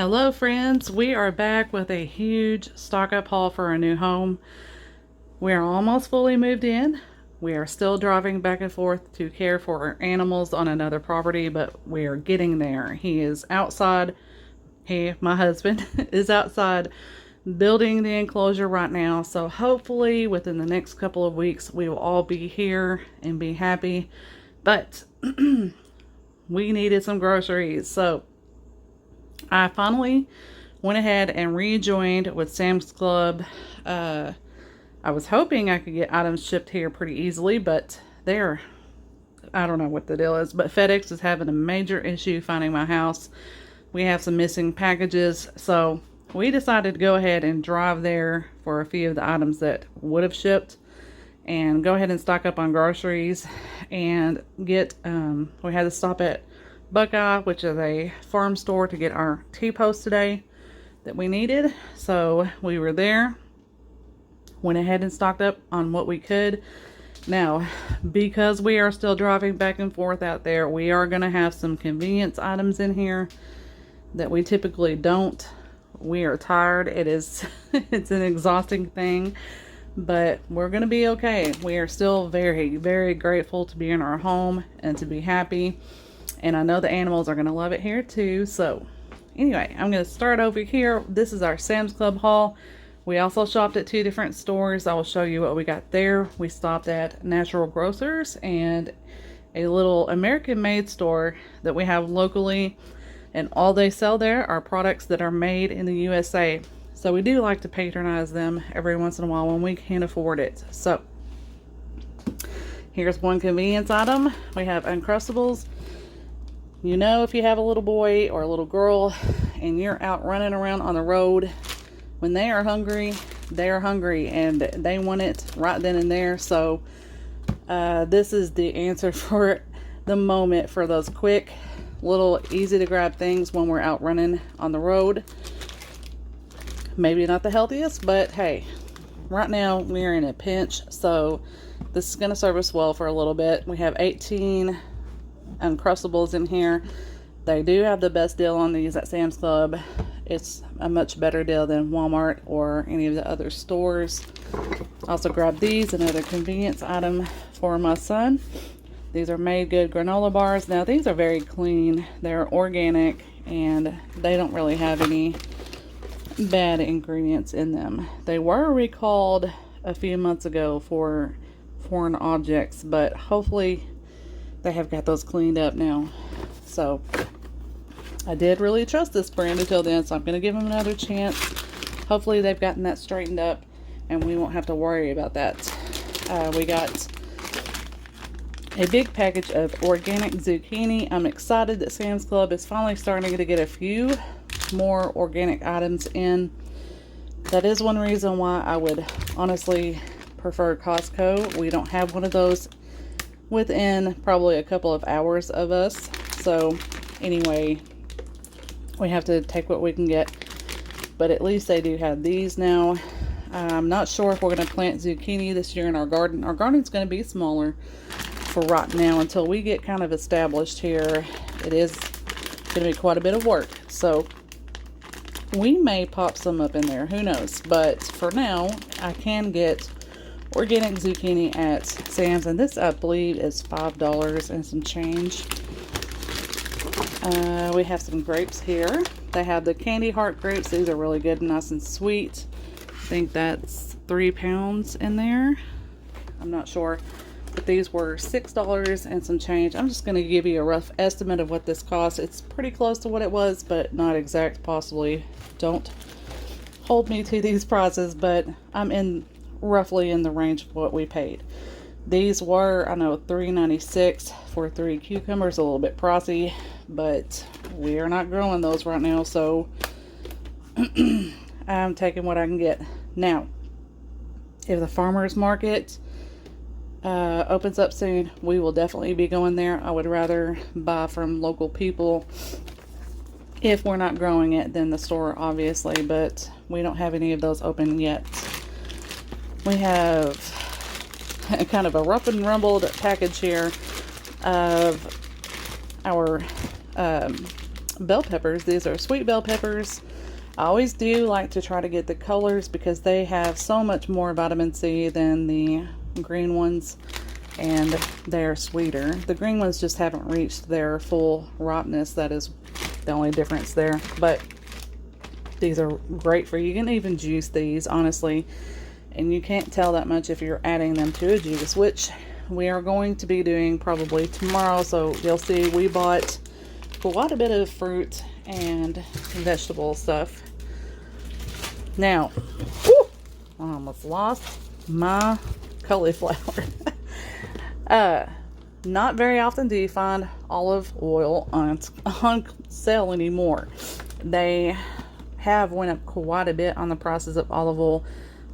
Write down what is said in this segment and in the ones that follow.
Hello friends, we are back with a huge stock up haul for our new home. We are almost fully moved in. We are still driving back and forth to care for our animals on another property, but we are getting there. He is outside. My husband, is outside building the enclosure right now. So hopefully within the next couple of weeks, we will all be here and be happy. But we needed some groceries. So I finally went ahead and rejoined with Sam's Club. I was hoping I could get items shipped here pretty easily, but I don't know what the deal is, but FedEx is having a major issue finding my house. We have some missing packages, so we decided to go ahead and drive there for a few of the items that would have shipped and go ahead and stock up on groceries and get, we had to stop at Buckeye, which is a farm store, to get our T-post today that we needed. So we were there, went ahead and stocked up on what we could. Now, because we are still driving back and forth out there, we are going to have some convenience items in here that we typically don't. We are tired. It's an exhausting thing, but we're going to be okay. We are still very, very grateful to be in our home and to be happy. And I know the animals are going to love it here too. So anyway, I'm going to start over here. This is our Sam's Club haul. We also shopped at two different stores. I will show you what we got there. We stopped at Natural Grocers and a little American-made store that we have locally. And all they sell there are products that are made in the USA. So we do like to patronize them every once in a while when we can afford it. So here's one convenience item. We have Uncrustables. You know, if you have a little boy or a little girl and you're out running around on the road, when they are hungry and they want it right then and there. So this is the answer for the moment for those quick, little, easy to grab things when we're out running on the road. Maybe not the healthiest, but hey, right now we're in a pinch. So this is going to serve us well for a little bit. We have 18 Uncrustables in here. They do have the best deal on these at Sam's Club. It's a much better deal than Walmart or any of the other stores. Also grabbed these, another convenience item for my son. These are Made Good granola bars. Now these are very clean. They're organic and they don't really have any bad ingredients in them. They were recalled a few months ago for foreign objects, but hopefully they have got those cleaned up now. So I did really trust this brand until then, so I'm going to give them another chance. Hopefully they've gotten that straightened up and we won't have to worry about that. We got a big package of organic zucchini. I'm excited that Sam's Club is finally starting to get a few more organic items in. That is one reason why I would honestly prefer Costco. We don't have one of those within probably a couple of hours of us. So anyway, we have to take what we can get. But at least they do have these now. I'm not sure if we're going to plant zucchini this year in our garden. Our garden's going to be smaller for right now until we get kind of established here. It is going to be quite a bit of work. So we may pop some up in there. Who knows? But for now, I can get organic zucchini at Sam's, and this I believe is $5 and some change. We have some grapes here. They have the candy heart grapes. These are really good, nice and sweet. I think that's 3 pounds in there. I'm not sure, but these were $6 and some change. I'm just going to give you a rough estimate of what this costs. It's pretty close to what it was, but not exact. Possibly don't hold me to these prices, but I'm roughly in the range of what we paid. These were, I know, $3.96 for 3 cucumbers. A little bit pricey, but we are not growing those right now, so I'm taking what I can get. Now, if the farmer's market opens up soon, we will definitely be going there. I would rather buy from local people if we're not growing it than the store, obviously, but we don't have any of those open yet. We have kind of a rough and rumbled package here of our bell peppers. These are sweet bell peppers. I always do like to try to get the colors because they have so much more vitamin C than the green ones, and they're sweeter. The green ones just haven't reached their full ripeness. That is the only difference there. But these are great for you. You can even juice these, honestly, and you can't tell that much if you're adding them to a juice, which we are going to be doing probably tomorrow. So you'll see we bought quite a bit of fruit and vegetable stuff. Now, whew, I almost lost my cauliflower. Not very often do you find olive oil on sale anymore. They have went up quite a bit on the prices of olive oil,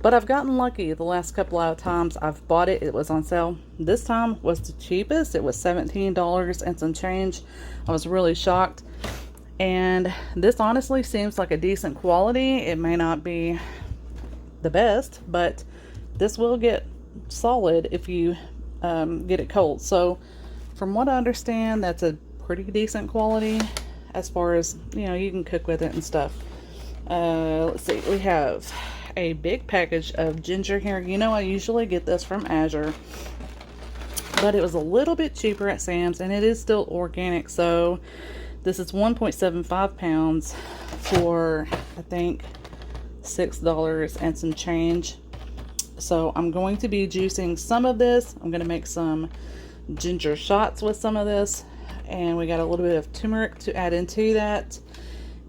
but I've gotten lucky the last couple of times I've bought it. It was on sale. This time was the cheapest. It was $17 and some change. I was really shocked. And this honestly seems like a decent quality. It may not be the best, but this will get solid if you get it cold. So from what I understand, that's a pretty decent quality as far as, you know, you can cook with it and stuff. Let's see, we have a big package of ginger here. You know, I usually get this from Azure, but it was a little bit cheaper at Sam's, and it is still organic. So this is 1.75 pounds for, I think, $6 and some change. So I'm going to be juicing some of this. I'm going to make some ginger shots with some of this, and we got a little bit of turmeric to add into that.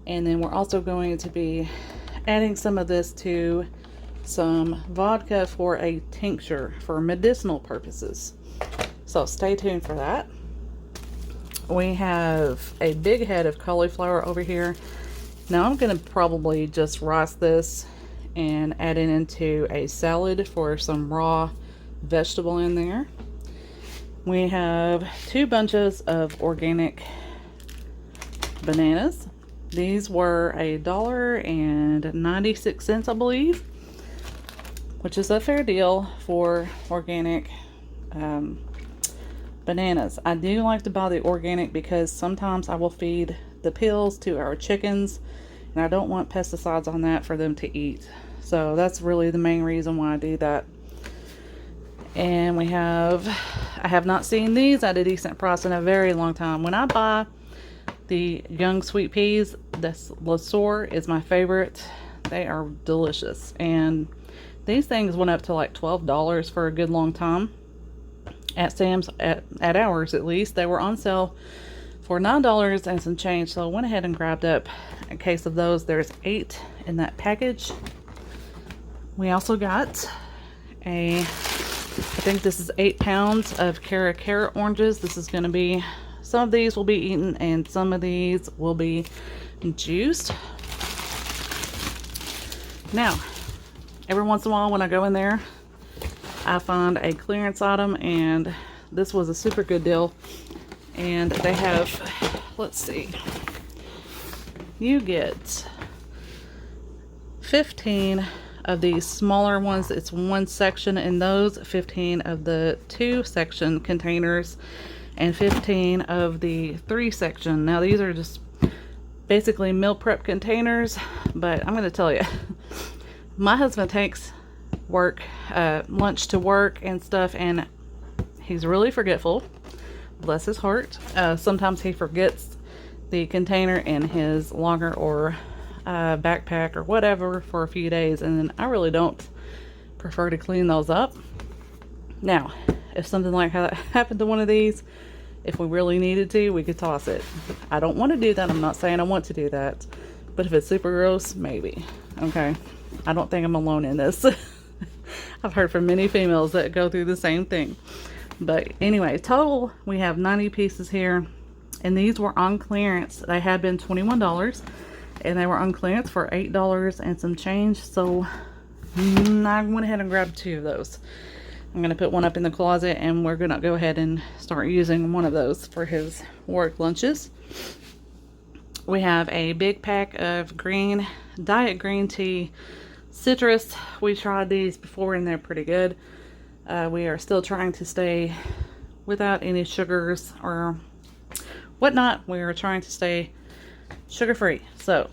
And then we're also going to be adding some of this to some vodka for a tincture for medicinal purposes. So stay tuned for that. We have a big head of cauliflower over here. Now I'm going to probably just rice this and add it into a salad for some raw vegetable in there. We have 2 bunches of organic bananas. These were $1.96, I believe, which is a fair deal for organic bananas. I do like to buy the organic because sometimes I will feed the peels to our chickens, and I don't want pesticides on that for them to eat. So that's really the main reason why I do that. And I have not seen these at a decent price in a very long time. When I buy the young sweet peas, this LaSour is my favorite. They are delicious, and these things went up to like $12 for a good long time at Sam's, at ours at least. They were on sale for $9 and some change, so I went ahead and grabbed up a case of those. There's 8 in that package. We also got I think this is 8 pounds of carrot oranges. This is going to be, some of these will be eaten and some of these will be juiced. Now, every once in a while when I go in there, I find a clearance item, and this was a super good deal. And they have, let's see, you get 15 of these smaller ones. It's one section in those, 15 of the 2 section containers, and 15 of the 3 section. Now these are just basically meal prep containers, but I'm going to tell you, my husband takes lunch to work and stuff, and he's really forgetful, bless his heart. Sometimes he forgets the container in his locker or backpack or whatever for a few days, and then I really don't prefer to clean those up. Now, if something like that happened to one of these, if we really needed to, we could toss it. I don't want to do that. I'm not saying I want to do that, but if it's super gross, maybe. Okay, I don't think I'm alone in this. I've heard from many females that go through the same thing. But anyway, total we have 90 pieces here, and these were on clearance. They had been $21, and they were on clearance for $8 and some change. So I went ahead and grabbed 2 of those. I'm going to put one up in the closet, and we're going to go ahead and start using one of those for his work lunches. We have a big pack of diet green tea citrus. We tried these before, and they're pretty good. We are still trying to stay without any sugars or whatnot. We are trying to stay sugar-free. So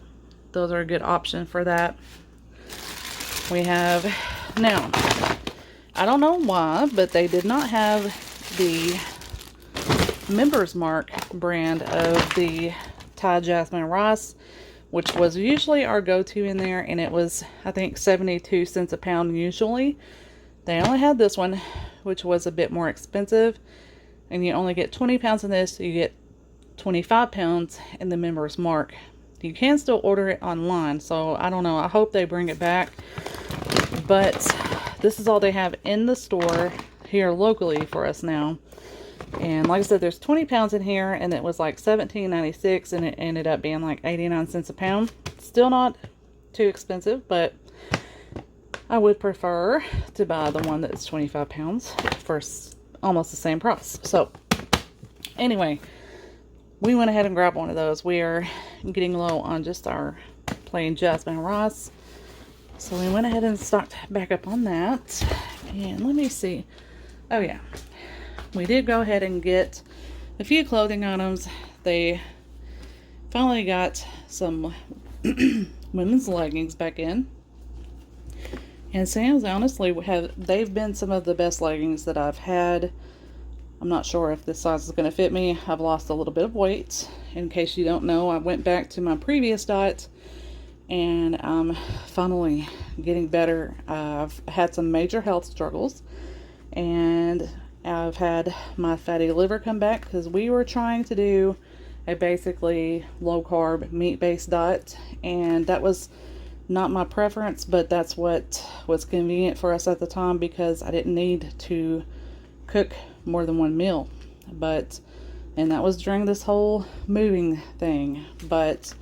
those are a good option for that. We have, now, I don't know why, but they did not have the Members Mark brand of the Thai jasmine rice, which was usually our go-to in there, and it was, I think, 72 cents a pound usually. They only had this one, which was a bit more expensive, and you only get 20 pounds in this. You get 25 pounds in the Members Mark. You can still order it online, so I don't know. I hope they bring it back, but this is all they have in the store here locally for us now. And like I said, there's 20 pounds in here, and it was like $17.96, and it ended up being like 89 cents a pound. Still not too expensive, but I would prefer to buy the one that's 25 pounds for almost the same price. So anyway, we went ahead and grabbed one of those. We are getting low on just our plain jasmine rice, so we went ahead and stocked back up on that. And let me see. Oh yeah, we did go ahead and get a few clothing items. They finally got some women's leggings back in, and Sam's honestly they've been some of the best leggings that I've had. I'm not sure if this size is going to fit me. I've lost a little bit of weight. In case you don't know, I went back to my previous diet, and I'm finally getting better. I've had some major health struggles, and I've had my fatty liver come back because we were trying to do a basically low carb meat based diet, and that was not my preference, but that's what was convenient for us at the time because I didn't need to cook more than one meal. And that was during this whole moving thing, but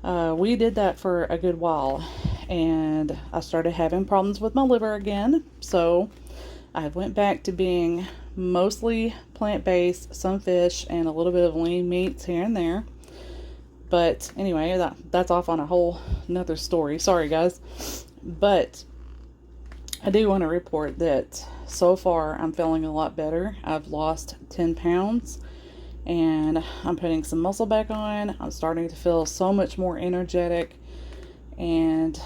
we did that for a good while, and I started having problems with my liver again. So I went back to being mostly plant-based, some fish, and a little bit of lean meats here and there. But anyway, that's off on a whole another story. Sorry guys. But I do want to report that so far I'm feeling a lot better. I've lost 10 pounds and I'm putting some muscle back on. I'm starting to feel so much more energetic, and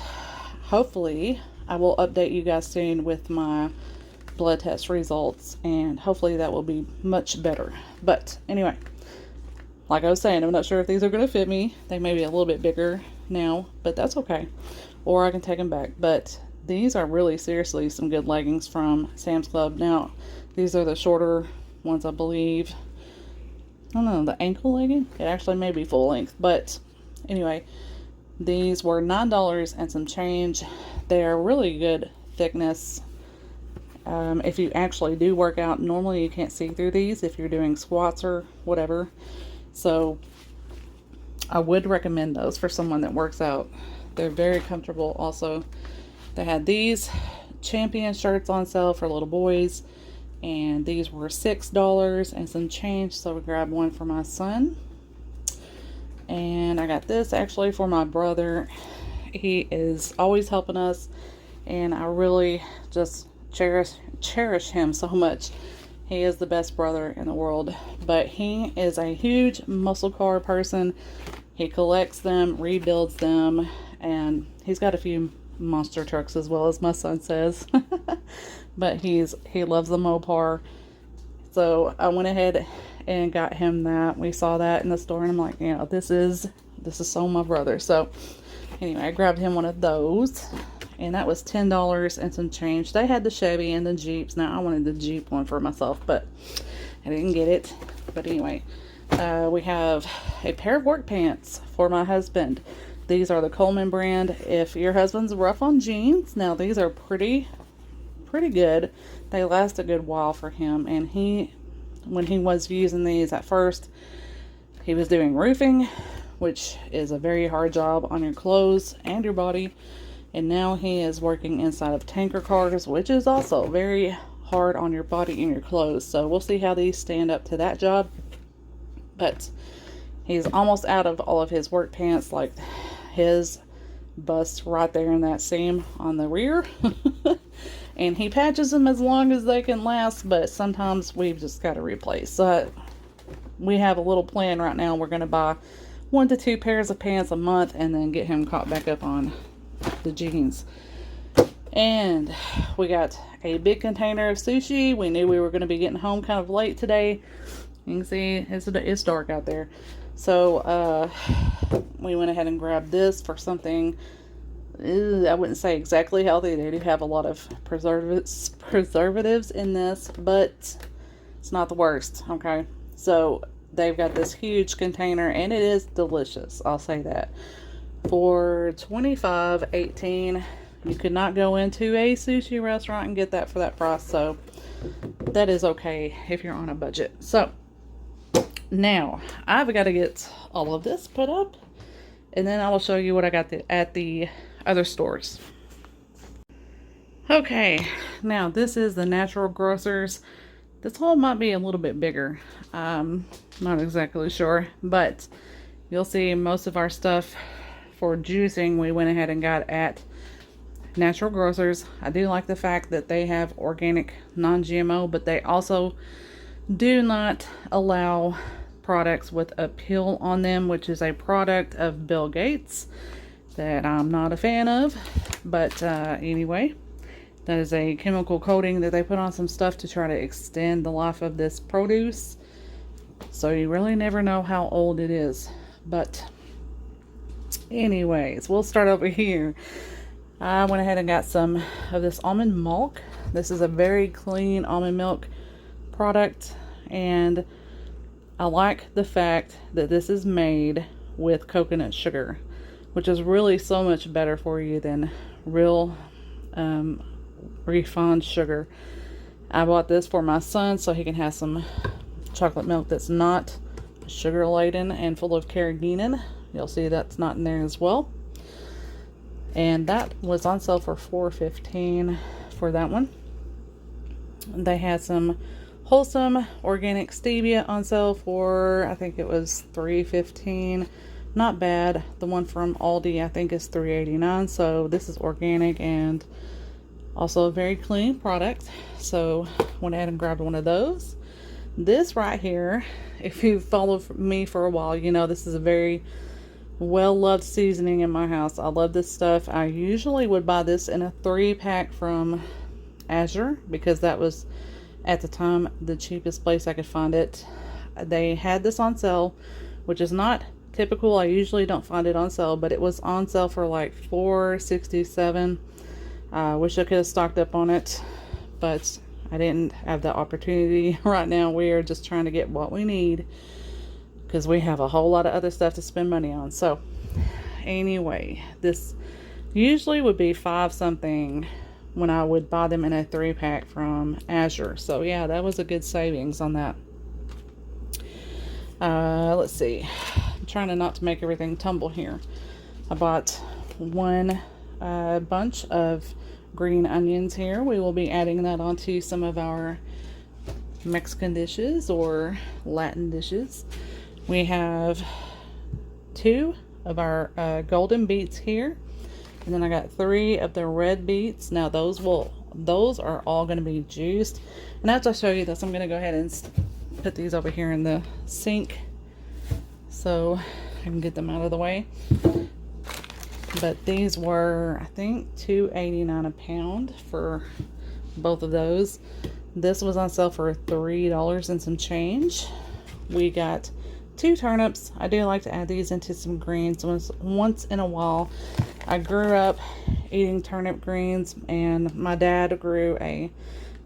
hopefully I will update you guys soon with my blood test results, and hopefully that will be much better. But anyway, like I was saying, I'm not sure if these are going to fit me. They may be a little bit bigger now, but that's okay. Or I can take them back. But these are really seriously some good leggings from Sam's Club. Now, these are the shorter ones, I believe. I don't know, the ankle legging? It actually may be full length. But anyway, these were $9 and some change. They're really good thickness. If you actually do work out, normally you can't see through these if you're doing squats or whatever. So I would recommend those for someone that works out. They're very comfortable. Also, they had these Champion shirts on sale for little boys, and these were $6 and some change, so we grabbed one for my son. And I got this actually for my brother. He is always helping us, and I really just cherish him so much. He is the best brother in the world, but he is a huge muscle car person. He collects them, rebuilds them, and he's got a few monster trucks as well, as my son says. But he loves the Mopar. So I went ahead and got him that. We saw that in the store, and I'm like, you know, this is so my brother. So anyway, I grabbed him one of those, and that was $10 and some change. They had the Chevy and the Jeeps. Now, I wanted the Jeep one for myself, but I didn't get it. But anyway, we have a pair of work pants for my husband. These are the Coleman brand. If your husband's rough on jeans, now these are pretty good. They last a good while for him. And when he was using these at first, he was doing roofing, which is a very hard job on your clothes and your body. And now he is working inside of tanker cars, which is also very hard on your body and your clothes. So we'll see how these stand up to that job. But he's almost out of all of his work pants. Like, his bust right there in that seam on the rear. And he patches them as long as they can last, but sometimes we've just got to replace. So we have a little plan right now. We're going to buy 1 to 2 pairs of pants a month and then get him caught back up on the jeans. And we got a big container of sushi. We knew we were going to be getting home kind of late today. You can see it's dark out there. So we went ahead and grabbed this for something, I wouldn't say exactly healthy. They do have a lot of preservatives in this, but it's not the worst, okay? So they've got this huge container, and it is delicious. I'll say that. For $25.18, you could not go into a sushi restaurant and get that for that price. So that is okay if you're on a budget. So now I've got to get all of this put up, and then I will show you what I got at the other stores. Okay, now this is the Natural Grocers. This hole might be a little bit bigger. Not exactly sure, but you'll see most of our stuff for juicing we went ahead and got at Natural Grocers. I do like the fact that they have organic, non-GMO, but they also do not allow products with a pill on them, which is a product of Bill Gates that I'm not a fan of. But anyway, that is a chemical coating that they put on some stuff to try to extend the life of this produce. So you really never know how old it is. But anyways, we'll start over here. I went ahead and got some of this almond milk. This is a very clean almond milk product, and I like the fact that this is made with coconut sugar, which is really so much better for you than real refined sugar. I bought this for my son so he can have some chocolate milk that's not sugar laden and full of carrageenan. You'll see that's not in there as well. And that was on sale for $4.15 for that one. They had some wholesome organic stevia on sale for, I think it was $3.15. Not bad. The one from Aldi I think is $3.89. So this is organic and also a very clean product. So went ahead and grabbed one of those. This right here, if you've followed me for a while, you know this is a very well-loved seasoning in my house. I love this stuff. I usually would buy this in a 3-pack from Azure because that was, at the time, the cheapest place I could find it. They had this on sale, which is not typical. I usually don't find it on sale, but it was on sale for like $4.67. I wish I could have stocked up on it, but I didn't have the opportunity. Right now we are just trying to get what we need because we have a whole lot of other stuff to spend money on. So anyway, this usually would be $5 something when I would buy them in a 3-pack from Azure. So yeah, that was a good savings on that. Let's see. I'm trying not to make everything tumble here. I bought one bunch of green onions here. We will be adding that onto some of our Mexican dishes or Latin dishes. We have 2 of our golden beets here, and then I got 3 of the red beets. Now those are all going to be juiced, and after I show you this, I'm going to go ahead and put these over here in the sink so I can get them out of the way. But these were, I think, $2.89 a pound for both of those. This was on sale for $3 and some change. We got 2 turnips. I do like to add these into some greens once in a while. I grew up eating turnip greens, and my dad grew a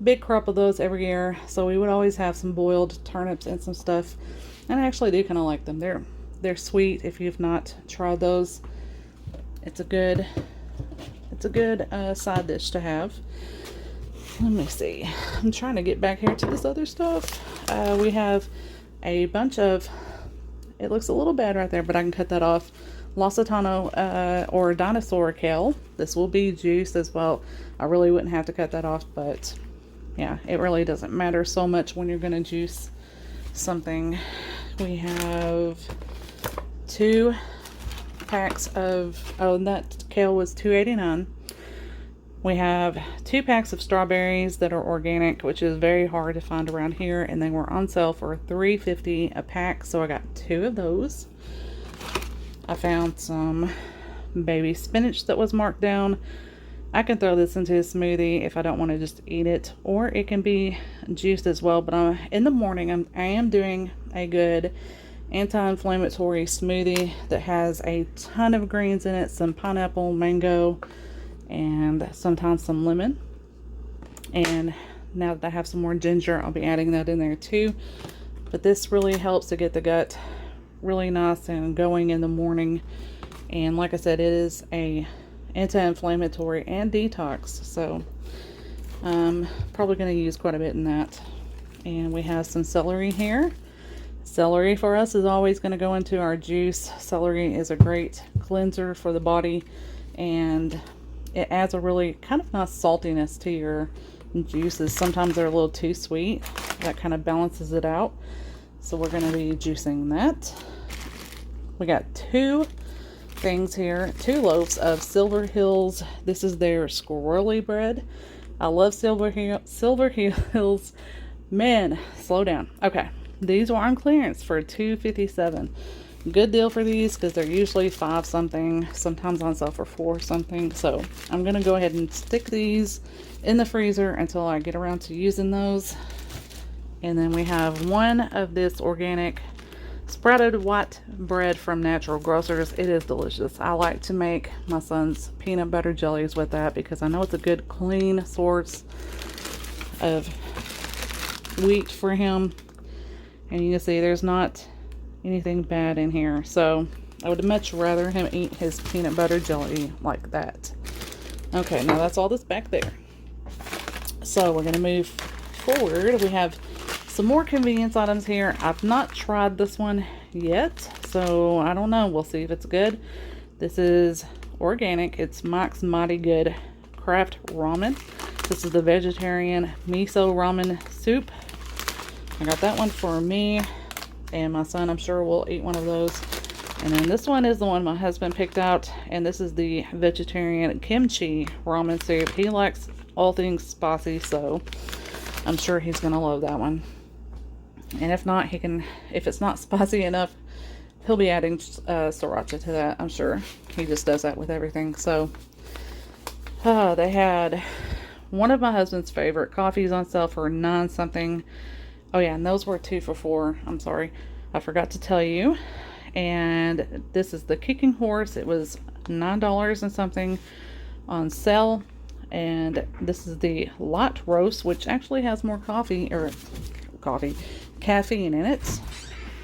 big crop of those every year. So we would always have some boiled turnips and some stuff. And I actually do kind of like them. They're sweet. If you've not tried those, it's a good side dish to have. Let me see. I'm trying to get back here to this other stuff. We have a bunch of, it looks a little bad right there, but I can cut that off. Lusitano or dinosaur kale. This will be juiced as well. I really wouldn't have to cut that off, but yeah, it really doesn't matter so much when you're going to juice something. We have 2 packs of, that kale was $2.89. We have 2 packs of strawberries that are organic, which is very hard to find around here, and they were on sale for $3.50 a pack, so I got 2 of those. I found some baby spinach that was marked down. I can throw this into a smoothie if I don't want to just eat it, or it can be juiced as well. But in the morning, I am doing a good anti-inflammatory smoothie that has a ton of greens in it, some pineapple, mango, and sometimes some lemon. And now that I have some more ginger, I'll be adding that in there too. But this really helps to get the gut really nice and going in the morning. And like I said, it is a anti-inflammatory and detox, so I'm probably going to use quite a bit in that. And we have some celery here. Celery for us is always going to go into our juice. Celery is a great cleanser for the body, and it adds a really kind of nice saltiness to your juices. Sometimes they're a little too sweet. That kind of balances it out. So we're going to be juicing that. We got two things here, 2 loaves of Silver Hills. This is their squirrely bread. I love Silver Hills. Man, slow down. Okay, these were on clearance for $2.57. Good deal for these because they're usually 5 something, sometimes on sale for 4 something. So I'm gonna go ahead and stick these in the freezer until I get around to using those. And then we have one of this organic sprouted white bread from Natural Grocers. It is delicious. I like to make my son's peanut butter jellies with that because I know it's a good clean source of wheat for him. And you can see there's not anything bad in here. So I would much rather him eat his peanut butter jelly like that. Okay, now that's all that's back there. So we're going to move forward. We have some more convenience items here. I've not tried this one yet, so I don't know. We'll see if it's good. This is organic. It's Mike's Mighty Good Craft Ramen. This is the vegetarian miso ramen soup. I got that one for me, and my son, I'm sure, will eat one of those. And then this one is the one my husband picked out, and this is the vegetarian kimchi ramen soup. He likes all things spicy, so I'm sure he's gonna love that one. And if not, if it's not spicy enough, he'll be adding sriracha to that, I'm sure. He just does that with everything. So they had one of my husband's favorite coffees on sale for 9 something. Oh yeah, and those were 2 for $4. I'm sorry, I forgot to tell you. And this is the Kicking Horse. It was $9 and something on sale. And this is the light roast, which actually has more caffeine in it.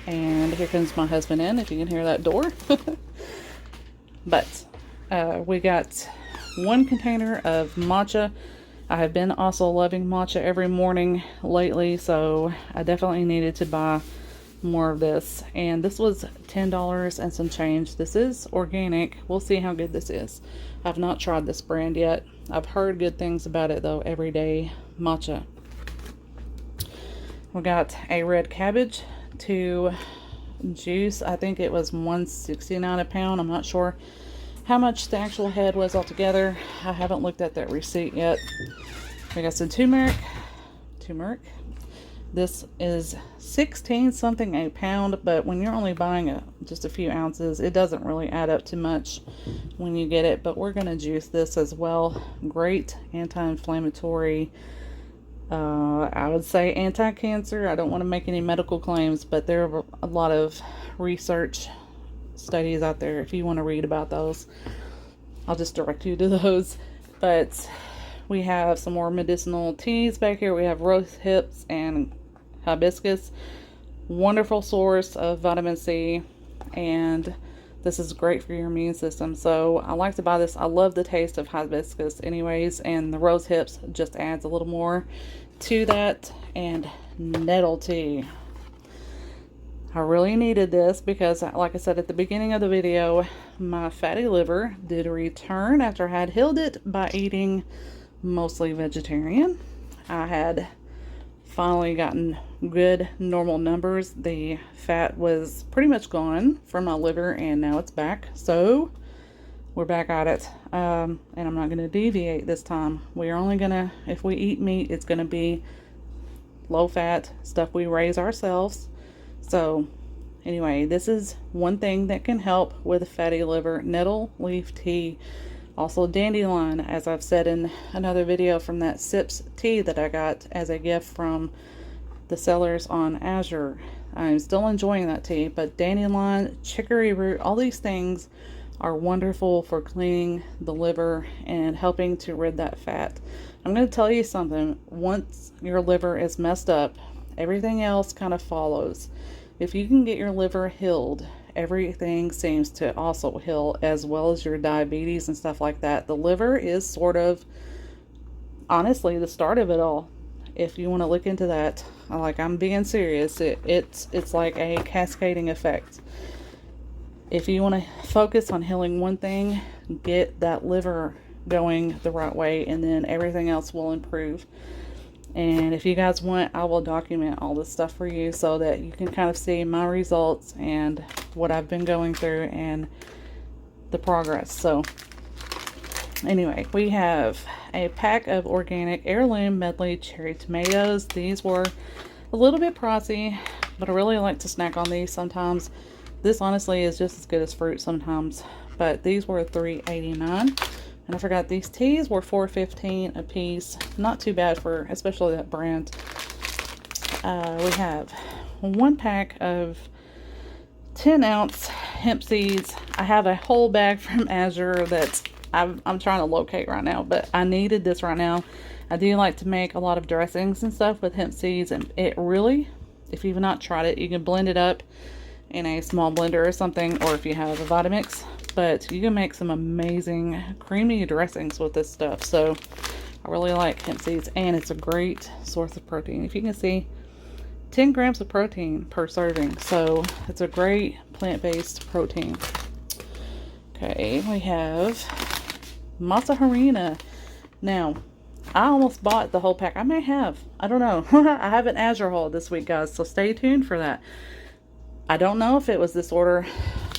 And here comes my husband in, if you can hear that door. But we got 1 container of matcha. I have been also loving matcha every morning lately, so I definitely needed to buy more of this. And this was $10 and some change. This is organic. We'll see how good this is. I've not tried this brand yet. I've heard good things about it though. Everyday matcha. We got a red cabbage to juice. I think it was $1.69 a pound. I'm not sure how much the actual head was altogether. I haven't looked at that receipt yet. We got some turmeric. This is 16 something a pound, but when you're only buying just a few ounces, it doesn't really add up to much when you get it. But we're going to juice this as well. Great anti-inflammatory, I would say anti-cancer. I don't want to make any medical claims, but there are a lot of research studies out there if you want to read about those. I'll just direct you to those. But we have some more medicinal teas back here. We have rose hips and hibiscus. Wonderful source of vitamin C, and this is great for your immune system. So I like to buy this. I love the taste of hibiscus anyways, and the rose hips just adds a little more to that. And nettle tea. I really needed this because, like I said at the beginning of the video, my fatty liver did return after I had healed it by eating mostly vegetarian. I had finally gotten good normal numbers. The fat was pretty much gone from my liver, and now it's back. So we're back at it. And I'm not going to deviate this time. We are only going to, if we eat meat, it's going to be low fat stuff we raise ourselves. So Anyway, this is one thing that can help with fatty liver. Nettle leaf tea. Also dandelion, as I've said in another video from that Sips tea that I got as a gift from the sellers on Azure. I'm still enjoying that tea, but dandelion, chicory root, all these things are wonderful for cleaning the liver and helping to rid that fat. I'm going to tell you something. Once your liver is messed up, everything else kind of follows. If you can get your liver healed, everything seems to also heal, as well as your diabetes and stuff like that. The liver is sort of, honestly, the start of it all. If you want to look into that, like, I'm being serious, it's like a cascading effect. If you want to focus on healing one thing, get that liver going the right way, and then everything else will improve. And if you guys want, I will document all this stuff for you so that you can kind of see my results and what I've been going through and the progress. So anyway, we have a pack of organic heirloom medley cherry tomatoes. These were a little bit pricey, but I really like to snack on these sometimes. This honestly is just as good as fruit sometimes, but these were $3.89. And I forgot these teas were $4.15 a piece. Not too bad for especially that brand. We have one pack of 10-ounce hemp seeds. I have a whole bag from Azure that I'm trying to locate right now, but I needed this right now. I do like to make a lot of dressings and stuff with hemp seeds, and it really, if you've not tried it, you can blend it up in a small blender or something, or if you have a Vitamix, but you can make some amazing creamy dressings with this stuff. So I really like hemp seeds, and it's a great source of protein. If you can see, 10 grams of protein per serving, so it's a great plant-based protein. Okay, we have masa harina. Now, I almost bought the whole pack. I may have, I don't know. I have an Azure haul this week, guys, so stay tuned for that. I don't know if it was this order,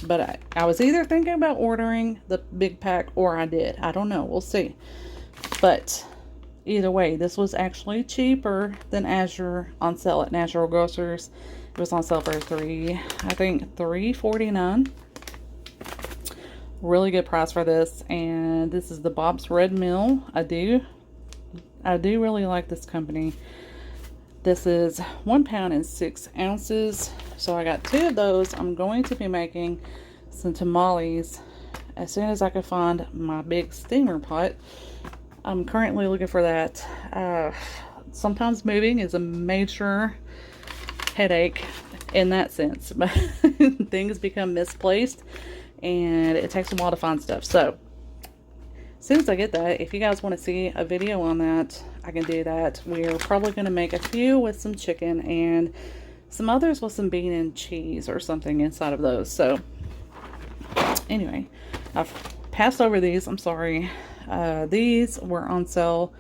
but I was either thinking about ordering the big pack or I did. I don't know. We'll see. But either way, this was actually cheaper than Azure on sale at Natural Grocers. It was on sale for $3.49. Really good price for this. And this is the Bob's Red Mill. I do really like this company. This is 1 pound and 6 ounces. So I got 2 of those. I'm going to be making some tamales as soon as I can find my big steamer pot. I'm currently looking for that. Sometimes moving is a major headache in that sense, but things become misplaced and it takes a while to find stuff. So as soon as I get that, if you guys want to see a video on that, I can do that. We're probably going to make a few with some chicken and some others with some bean and cheese or something inside of those. So anyway, I've passed over these. I'm sorry. These were on sale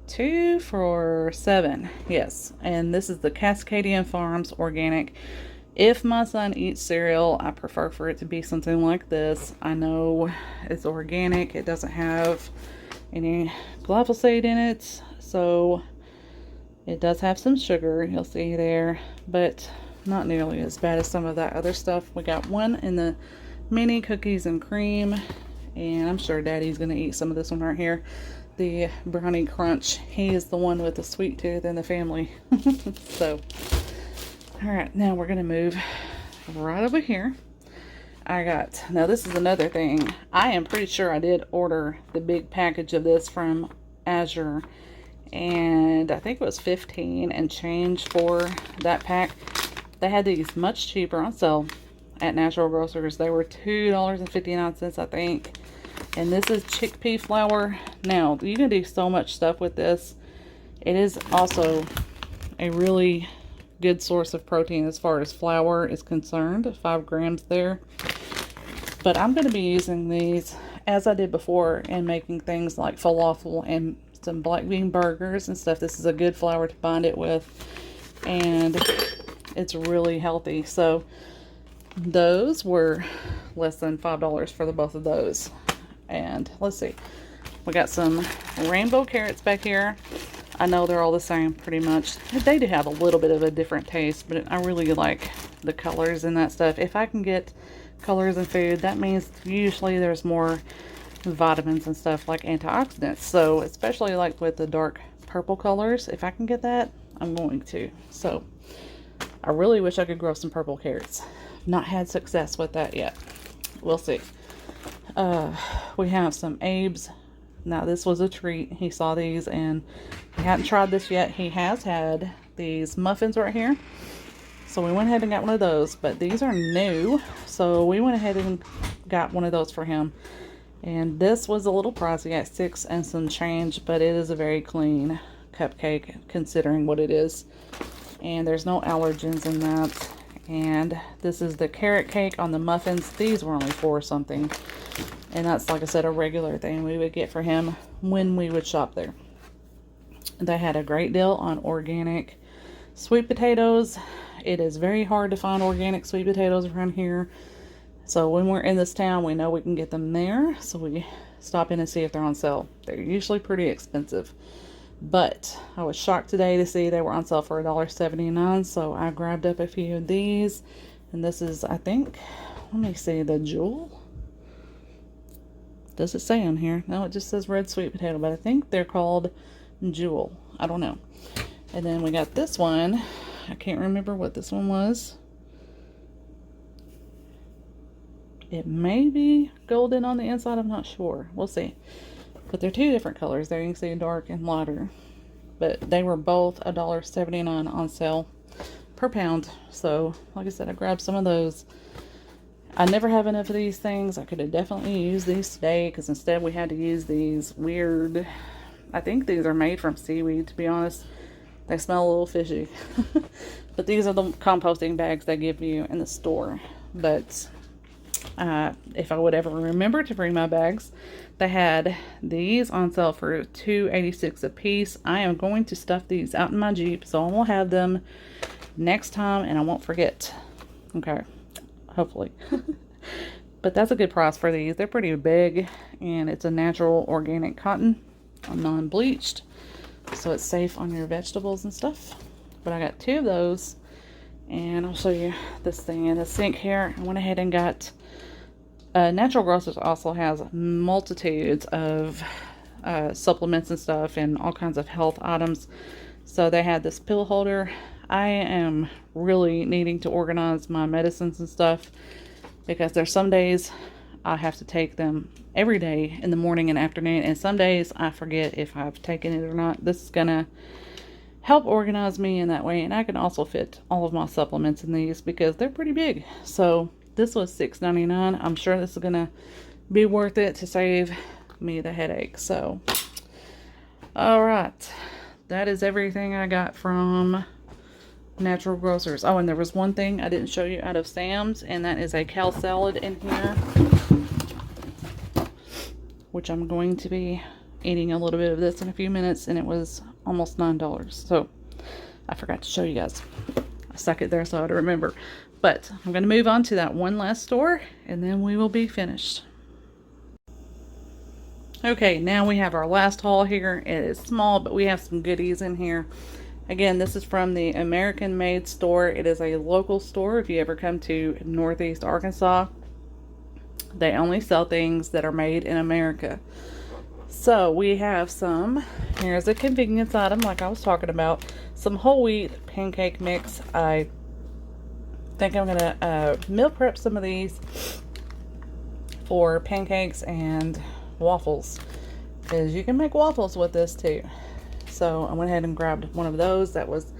2 for $7. Yes. And this is the Cascadian Farms Organic. If my son eats cereal, I prefer for it to be something like this. I know it's organic. It doesn't have any glyphosate in it. So it does have some sugar, you'll see there, but not nearly as bad as some of that other stuff. We got one in the mini cookies and cream, and I'm sure Daddy's going to eat some of this one right here. The Brownie Crunch. He is the one with the sweet tooth in the family. So, alright, now we're going to move right over here. Now this is another thing. I am pretty sure I did order the big package of this from Azure, and I think it was $15 and change for that pack. They had these much cheaper on sale at Natural Grocers. They were $2.59, I think. And this is chickpea flour. Now, you can do so much stuff with this. It is also a really good source of protein as far as flour is concerned. 5 grams there. But I'm going to be using these as I did before in making things like falafel and some black bean burgers and stuff. This is a good flour to bind it with, and it's really healthy. So those were less than $5 for the both of those. And let's see, we got some rainbow carrots back here. I know they're all the same pretty much. They do have a little bit of a different taste, but I really like the colors and that stuff. If I can get colors in food, that means usually there's more vitamins and stuff like antioxidants. So especially like with the dark purple colors, if I can get that, I'm going to. So I really wish I could grow some purple carrots. Not had success with that yet. We'll see. We have some Abe's. Now this was a treat. He saw these and he hadn't tried this yet. He has had these muffins right here. So we went ahead and got one of those, but these are new. So we went ahead and got one of those for him. And this was a little pricey at $6 and some change, but it is a very clean cupcake considering what it is. And there's no allergens in that. And this is the carrot cake on the muffins. These were only $4 something. And that's, like I said, a regular thing we would get for him when we would shop there. They had a great deal on organic sweet potatoes. It is very hard to find organic sweet potatoes around here. So when we're in this town, we know we can get them there. So we stop in and see if they're on sale. They're usually pretty expensive. But I was shocked today to see they were on sale for $1.79. So I grabbed up a few of these. And this is, I think, let me see, the Jewel. Does it say on here? No, it just says red sweet potato. But I think they're called Jewel. I don't know. And then we got this one. I can't remember what this one was. It may be golden on the inside. I'm not sure. We'll see. But they're two different colors. There you can see dark and lighter. But they were both $1.79 on sale per pound. So, like I said, I grabbed some of those. I never have enough of these things. I could have definitely used these today because instead we had to use these weird, I think these are made from seaweed, to be honest. They smell a little fishy. But these are the composting bags they give you in the store. But if I would ever remember to bring my bags, they had these on sale for $2.86 a piece. I am going to stuff these out in my Jeep, so I will have them next time and I won't forget. Okay, hopefully. But that's a good price for these. They're pretty big and it's a natural organic cotton, non-bleached, so it's safe on your vegetables and stuff. But I got 2 of those, and I'll show you this thing in the sink here. I went ahead and got Natural Grocers also has multitudes of supplements and stuff and all kinds of health items. So they had this pill holder. I am really needing to organize my medicines and stuff because there's some days I have to take them every day in the morning and afternoon, and some days I forget if I've taken it or not. This is gonna help organize me in that way, and I can also fit all of my supplements in these because they're pretty big. So this was $6.99. I'm sure this is gonna be worth it to save me the headache. So, all right, that is everything I got from Natural Grocers. Oh, and there was one thing I didn't show you out of Sam's, and that is a kale salad in here, which I'm going to be eating a little bit of this in a few minutes, and it was almost $9. So I forgot to show you guys. I stuck it there so I'd remember. But I'm going to move on to that one last store, and then we will be finished. Okay, now we have our last haul here. It is small, but we have some goodies in here. Again, this is from the American Made store. It is a local store. If you ever come to Northeast Arkansas, they only sell things that are made in America. So we have some, here's a convenience item like I was talking about, some whole wheat pancake mix. I think I'm going to meal prep some of these for pancakes and waffles, because you can make waffles with this too. So I went ahead and grabbed one of those. That was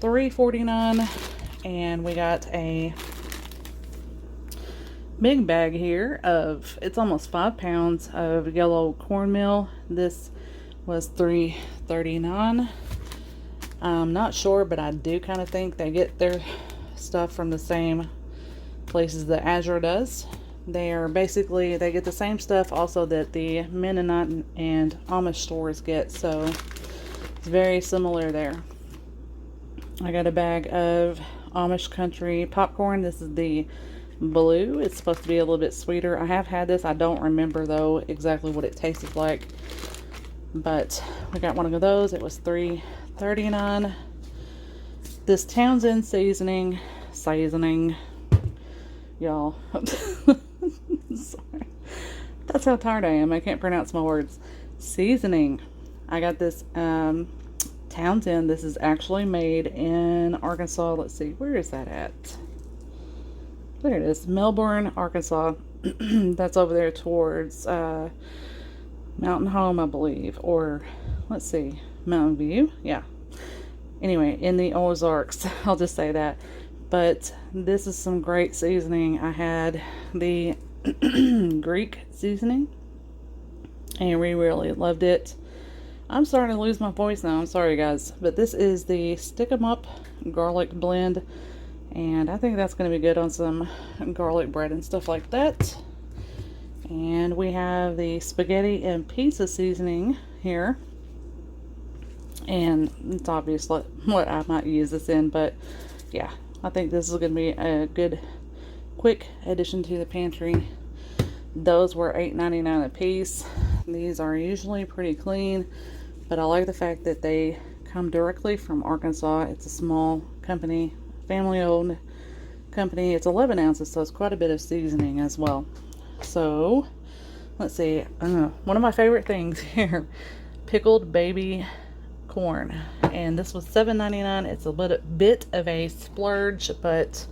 $3.49, and we got a big bag here of, it's almost 5 pounds of yellow cornmeal. This was $3.39. I'm not sure, but I do kind of think they get their stuff from the same places that Azure does. They are basically, they get the same stuff also that the Mennonite and Amish stores get, so it's very similar there. I got a bag of Amish country popcorn. This is the blue. It's supposed to be a little bit sweeter. I have had this. I don't remember though exactly what it tasted like, but we got one of those. It was $3.39. This Townsend seasoning seasoning. Y'all. Sorry. That's how tired I am. I can't pronounce my words. Seasoning. I got this Townsend. This is actually made in Arkansas. Let's see. Where is that at? There it is. Melbourne, Arkansas. That's over there towards Mountain Home, I believe. Or, let's see. Mountain View? Yeah. Anyway, in the Ozarks. I'll just say that. But this is some great seasoning. I had the Greek seasoning, and we really loved it. I'm starting to lose my voice now. I'm sorry, guys. But this is the Stick 'em Up garlic blend, and I think that's going to be good on some garlic bread and stuff like that. And we have the spaghetti and pizza seasoning here. And it's obvious what I might use this in, but yeah, I think this is going to be a good, quick addition to the pantry. Those were $8.99 a piece. These are usually pretty clean, but I like the fact that they come directly from Arkansas. It's a small company, family-owned company. It's 11 ounces, so it's quite a bit of seasoning as well. So, let's see. One of my favorite things here, pickled baby corn, and this was $7.99. It's a bit of a splurge, but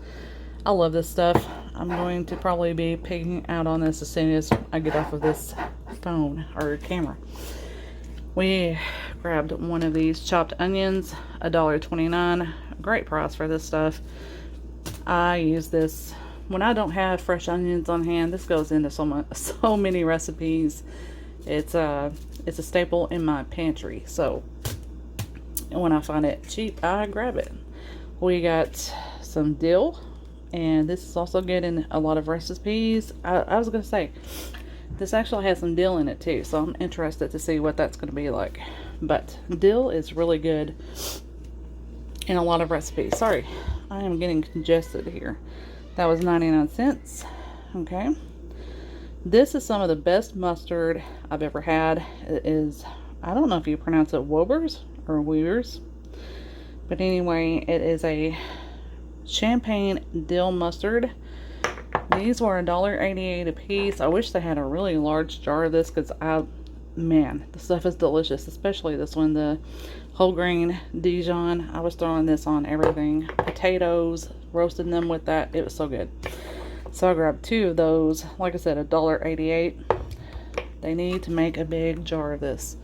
I love this stuff. I'm going to probably be picking out on this as soon as I get off of this phone or camera. We grabbed one of these chopped onions, $1.29. Great price for this stuff. I use this when I don't have fresh onions on hand. This goes into so many recipes. It's a staple in my pantry. So when I find it cheap, I grab it. We got some dill, and this is also good in a lot of recipes. I was going to say, this actually has some dill in it too, so I'm interested to see what that's going to be like. But dill is really good in a lot of recipes. Sorry, I am getting congested here. That was 99 cents. Okay. This is some of the best mustard I've ever had. It is, I don't know if you pronounce it Wobers or Weavers, but anyway, it is a champagne dill mustard. These were $1.88 a piece. I wish they had a really large jar of this, because man, the stuff is delicious, especially this one, the whole grain Dijon. I was throwing this on everything. Potatoes, roasting them with that. It was so good. So I grabbed 2 of those. Like I said, $1.88. They need to make a big jar of this.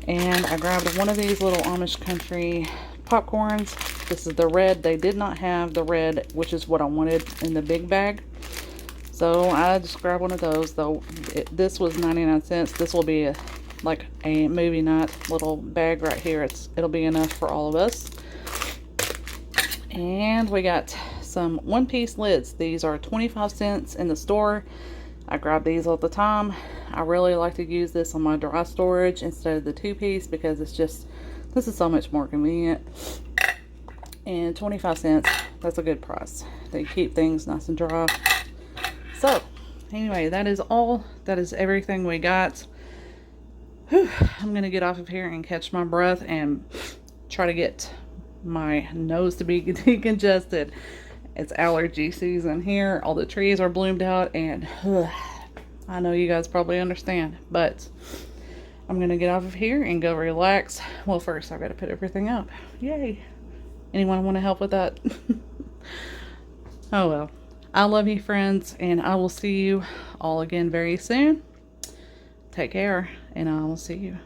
And I grabbed one of these little Amish country popcorns. This is the red. They did not have the red, which is what I wanted in the big bag. So I just grabbed one of those, though. This was 99 cents. This will be like a movie night little bag right here. It'll be enough for all of us. And we got some one-piece lids. These are 25 cents in the store. I grab these all the time. I really like to use this on my dry storage instead of the 2-piece, because it's just, this is so much more convenient. And 25 cents, that's a good price. They keep things nice and dry. So, anyway, that is all. That is everything we got. Whew, I'm going to get off of here and catch my breath and try to get my nose to be decongested. It's allergy season here. All the trees are bloomed out, and I know you guys probably understand, but I'm going to get off of here and go relax. Well, first I've got to put everything up. Yay. Anyone want to help with that? Oh well. I love you, friends, and I will see you all again very soon. Take care, and I will see you.